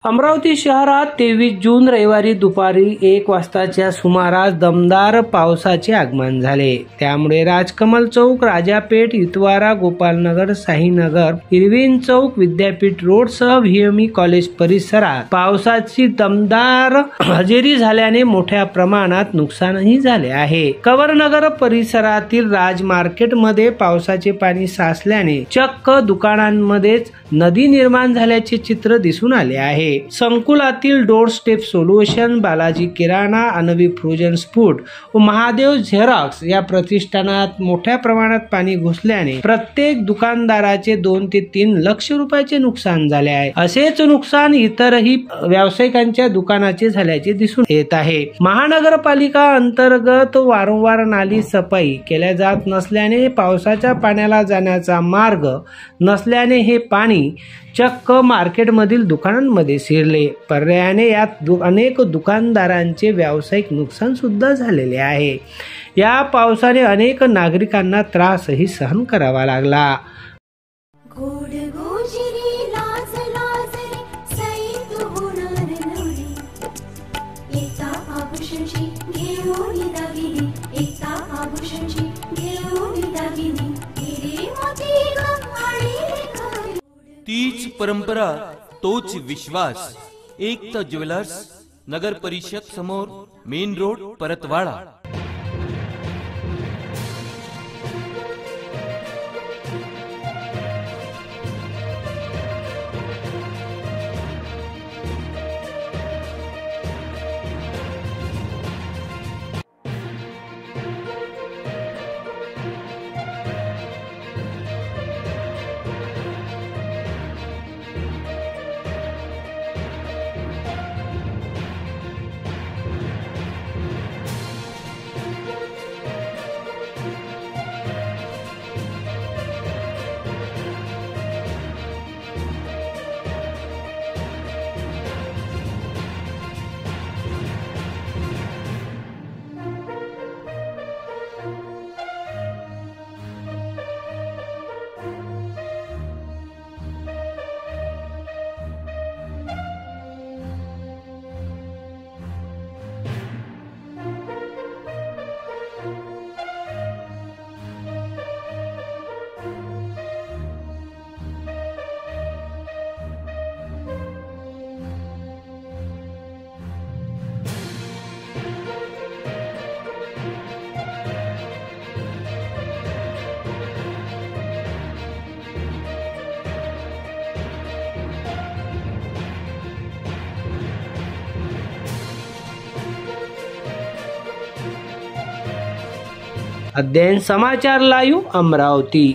अमरावती शहरात 23 जून रविवारी दुपारी 1 वाजताच्या सुमारास दमदार पावसाचे आगमन झाले। त्यामुळे राजकमल चौक, राजापेठ, इतवारा, गोपालनगर, साईनगर, इरविन चौक, विद्यापीठ रोड सह व्हीएमई कॉलेज परिसरात पावसाची दमदार हजेरी झाल्याने मोठ्या प्रमाणात नुकसानही झाले आहे। कवरनगर परिसरातील राज मार्केटमध्ये पावसाचे पाणी साचल्याने चक्क दुकानांमध्येच नदी निर्माण झाल्याचे चित्र दिसून आले आहे। संकुलातील डोर स्टेप सोल्युशन, बालाजी किराणा, अनवी फ्रोजन फूड व महादेव झेरॉक्स या प्रतिष्ठानात मोठ्या प्रमाणात पाणी घुसल्याने प्रत्येक दुकानदाराचे 2 ते 3 लाख रुपयाचे नुकसान झाले आहे। असेच नुकसान इतरही व्यावसायिकांच्या दुकानाचे झाल्याचे दिसून येत आहे। महानगरपालिका अंतर्गत वारंवार नाली सफाई केल्या जात नसल्याने पावसाच्या पाण्याला जाण्याचा मार्ग नसल्याने हे पाणी चक्क मार्केटमधील दुकानांमध्ये शिरले। पर्यायाने यात अनेक दुकानदारांचे व्यावसायिक नुकसान सुद्धा झालेले आहे। या पावसाने अनेक नागरिकांना त्रासही सहन करावा लागला। तीच परंपरा, तोच विश्वास। एकता ज्वेलर्स, नगर परिषद समोर, मेन रोड, परतवाडा। अध्ययन समाचार लाईव्ह अमरावती।